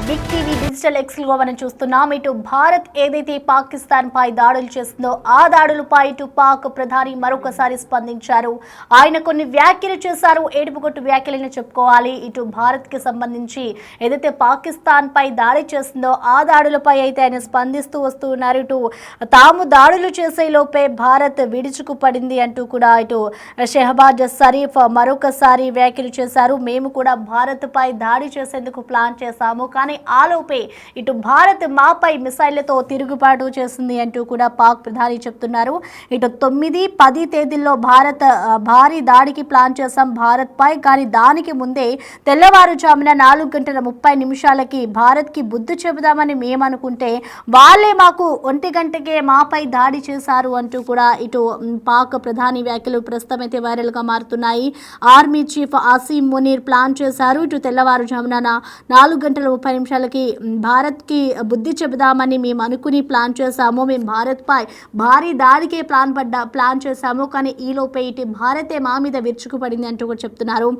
Big TV digital ఎక్స్లో మనం చూస్తున్నాం. ఇటు భారత్ ఏదైతే పాకిస్తాన్ పై దాడులు చేస్తుందో ఆ దాడులపై ఇటు పాక్ ప్రధాని మరొకసారి స్పందించారు. ఆయన కొన్ని వ్యాఖ్యలు చేశారు. ఏడుపుగొట్టు వ్యాఖ్యలను చెప్పుకోవాలి. ఇటు భారత్ కి సంబంధించి ఏదైతే పాకిస్తాన్ పై దాడి చేస్తుందో ఆ దాడులపై అయితే ఆయన స్పందిస్తూ వస్తూ ఉన్నారు. ఇటు తాము దాడులు చేసే లోపే భారత్ విడుచుకుపడింది అంటూ కూడా ఇటు షెహబాజ్ షరీఫ్ మరొకసారి వ్యాఖ్యలు చేశారు. మేము కూడా భారత్ పై దాడి చేసేందుకు ప్లాన్ చేశాము, కానీ ఆలోపే ఇటు భారత్ మాపై మిసైళ్లతో తిరుగుబాటు చేసింది అంటూ కూడా పాక్ ప్రధాని చెప్తున్నారు. ఇటు 9, 10 తేదీల్లో భారత్ భారీ దాడికి ప్లాన్ చేశాం భారత్ పై, కానీ దానికి ముందే తెల్లవారుజామున 4:30 భారత్ కి బుద్ధి చెబుదామని మేమనుకుంటే వాళ్ళే మాకు 1 గంటకే మాపై దాడి చేశారు అంటూ కూడా ఇటు పాక్ ప్రధాని వ్యాఖ్యలు ప్రస్తుతం అయితే వైరల్ గా మారుతున్నాయి. Army chief Asim Munir plan చేశారు. ఇటు తెల్లవారుజామున 4:30 భారత్ కి బుద్ధి చెబుదామని మేము అనుకుని ప్లాన్ చేశాము. మేము భారత్ పై భారీ దాడికే ప్లాన్ చేశాము, కానీ ఈలోపే ఇటు భారతే మా మీద విరుచుకుపడింది అంటూ కూడా చెప్తున్నారు.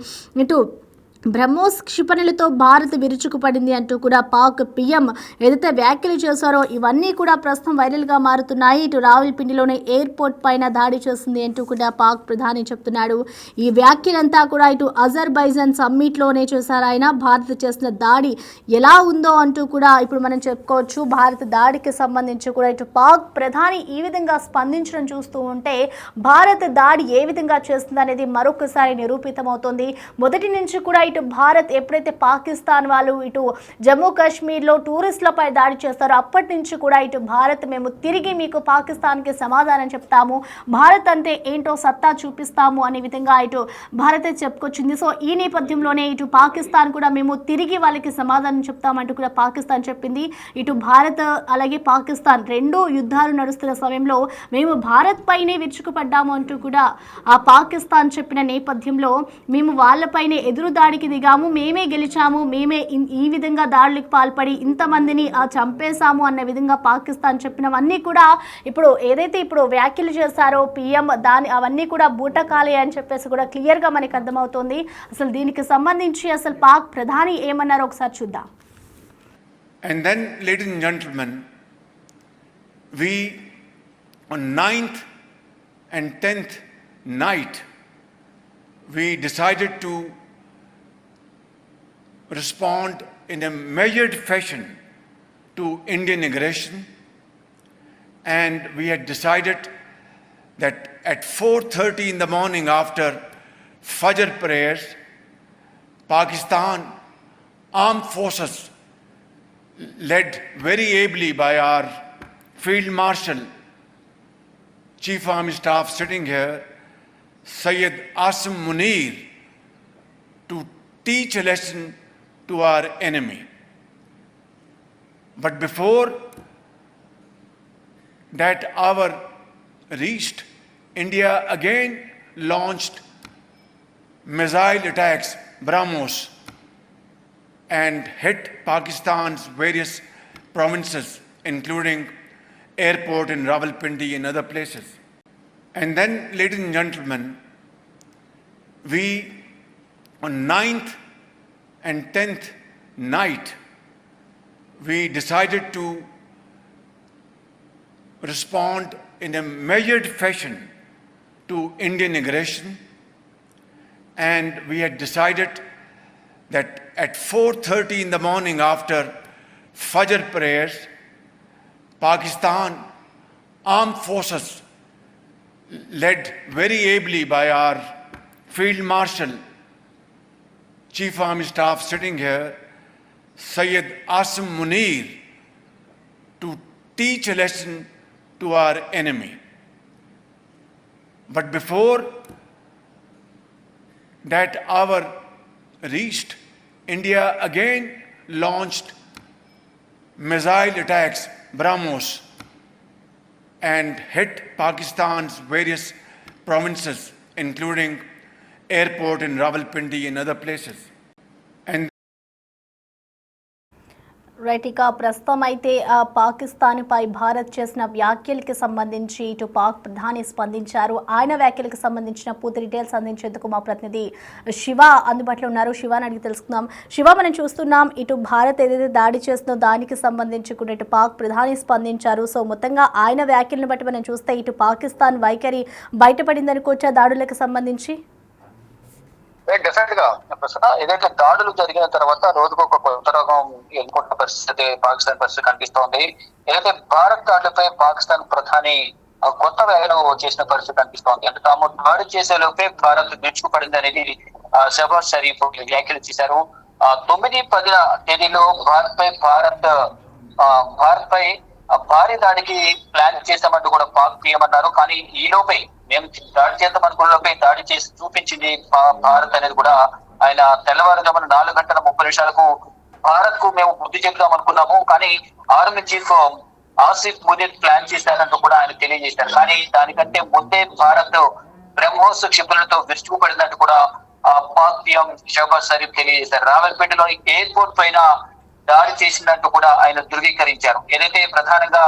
ఇటు బ్రహ్మోస్ క్షిపణులతో భారత్ విరుచుకుపడింది అంటూ కూడా పాక్ పిఎం ఏదైతే వ్యాఖ్యలు చేశారో ఇవన్నీ కూడా ప్రస్తుతం వైరల్గా మారుతున్నాయి. ఇటు రావల్పిండిలోని ఎయిర్పోర్ట్ పైన దాడి చేసింది అంటూ కూడా పాక్ ప్రధాని చెప్తున్నాడు. ఈ వ్యాఖ్యలంతా కూడా ఇటు అజర్బైజాన్ సమ్మిట్లోనే చేశారు ఆయన. భారత్ చేసిన దాడి ఎలా ఉందో అంటూ కూడా ఇప్పుడు మనం చెప్పుకోవచ్చు. భారత్ దాడికి సంబంధించి కూడా ఇటు పాక్ ప్రధాని ఈ విధంగా స్పందించడం చూస్తూ ఉంటే భారత్ దాడి ఏ విధంగా చేస్తుంది అనేది మరొకసారి నిరూపితమవుతోంది. మొదటి నుంచి కూడా ఇటు భారత్ ఎప్పుడైతే పాకిస్తాన్ వాళ్ళు ఇటు జమ్మూ కాశ్మీర్లో టూరిస్టులపై దాడి చేస్తారో అప్పటి నుంచి కూడా ఇటు భారత్ మేము తిరిగి మీకు పాకిస్తాన్కి సమాధానం చెప్తాము, భారత్ అంటే ఏంటో సత్తా చూపిస్తాము అనే విధంగా ఇటు భారత్ చెప్పుకొచ్చింది. సో ఈ నేపథ్యంలోనే ఇటు పాకిస్తాన్ కూడా మేము తిరిగి వాళ్ళకి సమాధానం చెప్తామంటూ కూడా పాకిస్తాన్ చెప్పింది. ఇటు భారత్ అలాగే పాకిస్తాన్ రెండు యుద్ధాలు నడుస్తున్న సమయంలో మేము భారత్ పైనే విరుచుకుపడ్డాము అంటూ కూడా ఆ పాకిస్తాన్ చెప్పిన నేపథ్యంలో మేము వాళ్ళపైనే ఎదురు దాడికి దిగాము, మేమే గెలిచాము, మేమే ఈ విధంగా దాడులకు పాల్పడి ఇంతమందిని చంపేశాము అన్న విధంగా పాకిస్తాన్ చెప్పినవన్నీ కూడా ఇప్పుడు ఏదైతే ఇప్పుడు వ్యాఖ్యలు చేశారో పిఎం అవన్నీ కూడా బూటకాలే అని చెప్పేసి కూడా క్లియర్గా మనకి అర్థమవుతోంది. అసలు దీనికి సంబంధించి అసలు పాక్ ప్రధాని ఏమన్నారో ఒకసారి చూద్దాం. And then, ladies and gentlemen, we on 9th and 10th night we decided to respond in a measured fashion to Indian aggression, and we had decided that at 4:30 in the morning after Fajr prayers, Pakistan armed forces led very ably by our Field Marshal, Chief Army Staff sitting here, Syed Asim Munir, to teach a lesson to our enemy. But before that hour reached, India again launched missile attacks, BrahMos, and hit Pakistan's various provinces, including airport in Rawalpindi and other places. And then, ladies and gentlemen, we on 9th and 10th night we decided to respond in a measured fashion to Indian aggression, and we had decided that at 4:30 in the morning after Fajr prayers, Pakistan armed forces led very ably by our Field Marshal, Chief Army Staff sitting here, Syed Asim Munir, to teach a lesson to our enemy. But before that hour reached, India again launched missile attacks, BrahMos, and hit Pakistan's various provinces, including airport in Rawalpindi and other places. And right, ఇక ప్రస్తుతం అయితే పాకిస్తాన్ పై భారత్ చేసిన వ్యాఖ్యలకి సంబంధించి ఇటు పాక్ ప్రధాని స్పందించారు. ఆయన వ్యాఖ్యలకు సంబంధించిన పూర్తి డీటెయిల్స్ అందించేందుకు మా ప్రతినిధి శివ అందుబాటులో ఉన్నారు. శివాని అడిగి తెలుసుకుందాం. శివ, మనం చూస్తున్నాం ఇటు భారత్ ఏదైతే దాడి చేస్తుందో దానికి సంబంధించి కూడా ఇటు పాక్ ప్రధాని స్పందించారు. సో మొత్తంగా ఆయన వ్యాఖ్యలను బట్టి మనం చూస్తే ఇటు పాకిస్తాన్ వైఖరి బయటపడిందనుకోవచ్చా దాడులకు సంబంధించి? డెఫినెట్ గా ఏదైతే దాడులు జరిగిన తర్వాత రోజుకు ఒక కొత్త రోగం ఎన్నుకుంటున్న పరిస్థితి పాకిస్తాన్ పరిస్థితి కనిపిస్తోంది. ఏదైతే భారత్ దాడులపై పాకిస్తాన్ ప్రధాని కొత్త వ్యాఖ్యలు చేసిన పరిస్థితి కనిపిస్తోంది. అంటే తాము దాడి చేసే లోపే భారత్ గిడుచుకుపడింది అనేది షహబాజ్ షరీఫ్ వ్యాఖ్యలు చేశారు. 9-10 తేదీలో భారత్ పై భారీ దాడికి ప్లాన్ చేశామంటూ కూడా పాక్ పిఎం అన్నారు. కానీ ఈ లోపే మేము దాడి చేద్దాం అనుకున్న లోపే దాడి చేసి చూపించింది భారత్ అనేది కూడా ఆయన తెల్లవారుజామున 4:30 భారత్ కు మేము బుద్ధి చెప్దాం అనుకున్నాము, కానీ army chief Asif Munir plan చేశారంటూ కూడా ఆయన తెలియజేశారు. కానీ దానికంటే ముందే భారత్ బ్రహ్మోస్ క్షిపణులతో విరుచుకుపడిందంటూ కూడా పాక్ పిఎం షహబాజ్ షరీఫ్ తెలియజేశారు. రావల్పేటలోని ఎయిర్పోర్ట్ పైన దాడి చేసిందంటూ కూడా ఆయన ధృవీకరించారు. ఏదైతే ప్రధానంగా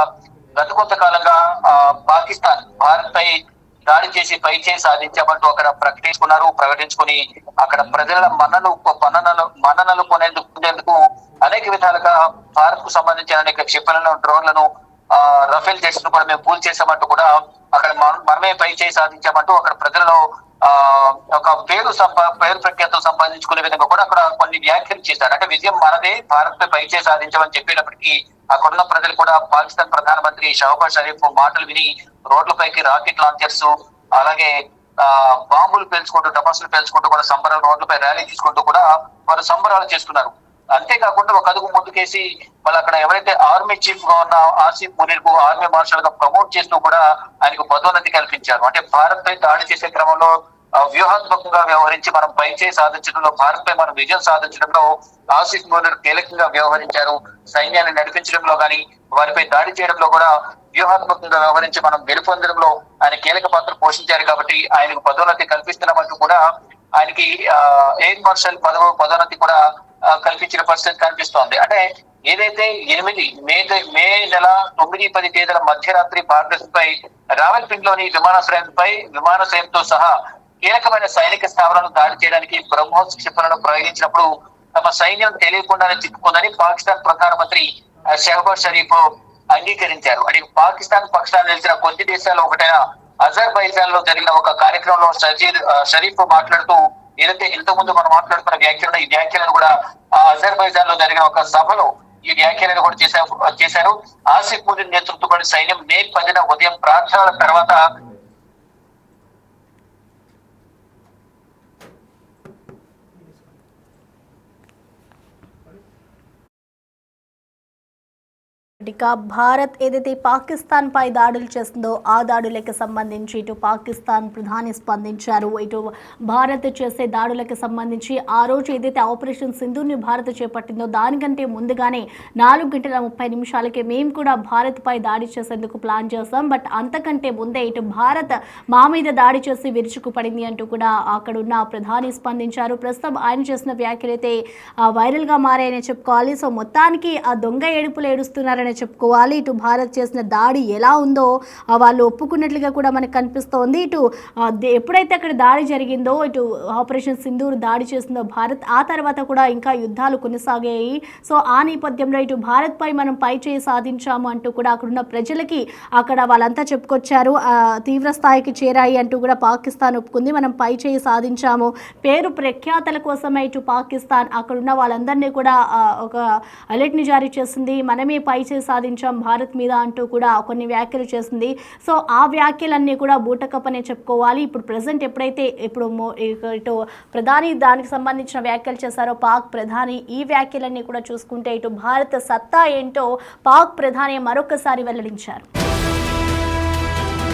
గత కొంతకాలంగా పాకిస్తాన్ భారత్ పై దాడి చేసి పైచే సాధించామంటూ అక్కడ ప్రకటించుకుని అక్కడ ప్రజల మన్ననలు పొందేందుకు అనేక విధాలుగా భారత్ కు సంబంధించిన అనేక క్షిపణులను, డ్రోన్లను, రఫేల్ జెట్స్ ను కూడా మేము కూల్ చేసామంటూ కూడా అక్కడ మనమే పైచే సాధించామంటూ అక్కడ ప్రజలలో ఒక పేరు ప్రఖ్యాతులు సంపాదించుకునే విధంగా కూడా అక్కడ కొన్ని వ్యాఖ్యలు చేశారు. అంటే విజయం మనదే, భారత్ పై పైచే సాధించామని చెప్పేటప్పటికీ అక్కడున్న ప్రజలు కూడా పాకిస్తాన్ ప్రధానమంత్రి షహబాజ్ షరీఫ్ మాటలు విని రోడ్లపైకి రాకెట్ లాంచర్స్, అలాగే బాంబులు పేల్చుకుంటూ, టపాసులు పేల్చుకుంటూ కూడా సంబరాలు, రోడ్లపై ర్యాలీ తీసుకుంటూ కూడా వారు సంబరాలు చేసుకున్నారు. అంతేకాకుండా ఒక అడుగు ముందుకేసి వాళ్ళు అక్కడ ఎవరైతే ఆర్మీ చీఫ్ గా ఉన్న ఆసిఫ్ మునీర్ కు ఆర్మీ మార్షల్ గా ప్రమోట్ చేస్తూ కూడా ఆయనకు పదోన్నతి కల్పించారు. అంటే భారత్ పై దాడి చేసే క్రమంలో వ్యూహాత్మకంగా వ్యవహరించి మనం పైచేయి సాధించడంలో, భారత్ పై మనం విజయం సాధించడంలో ఆసిఫ్ మునీర్ కీలకంగా వ్యవహరించారు. సైన్యాన్ని నడిపించడంలో గాని, వారిపై దాడి చేయడంలో కూడా వ్యూహాత్మకంగా వ్యవహరించి మనం గెలుపొందడంలో ఆయన కీలక పాత్ర పోషించారు. కాబట్టి ఆయనకు పదోన్నతి కల్పిస్తున్నామంటూ కూడా ఆయనకి ఎయిర్ మార్షల్ పదోన్నతి కూడా కల్పించిన పరిస్థితి కనిపిస్తోంది. అంటే ఏదైతే మే నెల 9-10 తేదీల మధ్యరాత్రి భారతదేశం పై రావల్పిండిలోని విమానాశ్రయంతో సహా కీలకమైన సైనిక స్థావరాలను దాడి చేయడానికి బ్రహ్మోస్ క్షిపణులను ప్రయోగించినప్పుడు తమ సైన్యం తెలియకుండానే చిక్కుకుందని పాకిస్తాన్ ప్రధానమంత్రి షహబాజ్ షరీఫ్ అంగీకరించారు. అంటే పాకిస్తాన్ పక్షాన్ని నిలిచిన కొద్ది దేశాల్లో ఒకటైన అజర్బైజాన్ లో జరిగిన ఒక కార్యక్రమంలో షరీఫ్ మాట్లాడుతూ ఏదైతే ఇంతకుముందు మనం మాట్లాడుతున్న వ్యాఖ్యలను, ఈ వ్యాఖ్యలను కూడా అజర్బైజాన్ లో జరిగిన ఒక సభలో ఈ వ్యాఖ్యలను కూడా చేశారు. ఆసిఫ్ మునీర్ నేతృత్వంలోని సైన్యం మే 10న ఉదయం ప్రార్థనల తర్వాత ఇక భారత్ ఏదైతే పాకిస్తాన్ పై దాడులు చేస్తుందో ఆ దాడులకు సంబంధించి ఇటు పాకిస్తాన్ ప్రధాని స్పందించారు. ఇటు భారత్ చేసే దాడులకు సంబంధించి ఆ రోజు ఏదైతే ఆపరేషన్ సింధూర్ని భారత్ చేపట్టిందో దానికంటే ముందుగానే 4:30 మేము కూడా భారత్ పై దాడి చేసేందుకు ప్లాన్ చేస్తాం, బట్ అంతకంటే ముందే ఇటు భారత్ మా మీద దాడి చేసి విరుచుకుపడింది అంటూ కూడా అక్కడున్న ప్రధాని స్పందించారు. ప్రస్తుతం ఆయన చేసిన వ్యాఖ్యలు అయితే వైరల్గా మారాయని చెప్పుకోవాలి. సో మొత్తానికి ఆ దొంగ ఏడుపులు ఏడుస్తున్నారని చెప్పుకోవాలి. ఇటు భారత్ చేసిన దాడి ఎలా ఉందో వాళ్ళు ఒప్పుకున్నట్లుగా కూడా మనకు కనిపిస్తోంది. ఇటు ఎప్పుడైతే అక్కడ దాడి జరిగిందో, ఇటు ఆపరేషన్ సింధూర్ దాడి చేసిందో భారత్, ఆ తర్వాత కూడా ఇంకా యుద్ధాలు కొనసాగాయి. సో ఆ నేపథ్యంలో ఇటు భారత్ పై మనం పై చేయి సాధించాము అంటూ కూడా అక్కడున్న ప్రజలకి అక్కడ వాళ్ళంతా చెప్పుకొచ్చారు. తీవ్ర స్థాయికి చేరాయి అంటూ కూడా పాకిస్తాన్ ఒప్పుకుంది. మనం పై చేయి సాధించాము, పేరు ప్రఖ్యాతల కోసమే ఇటు పాకిస్తాన్ అక్కడున్న వాళ్ళందరినీ కూడా ఒక అలర్ట్ని జారీ చేసింది. మనమే పై చేయి సాధించాం భారత్ మీద అంటూ కూడా కొన్ని వ్యాఖ్యలు చేసింది. సో ఆ వ్యాఖ్యలన్నీ కూడా బూటకప్పనే చెప్పుకోవాలి. ఇప్పుడు ప్రజెంట్ ఎప్పుడైతే ఇటు ప్రధాని దానికి సంబంధించిన వ్యాఖ్యలు చేశారో పాక్ ప్రధాని, ఈ వ్యాఖ్యలన్నీ కూడా చూసుకుంటే ఇటు భారత సత్తా ఏంటో పాక్ ప్రధాని మరొకసారి వెల్లడించారు.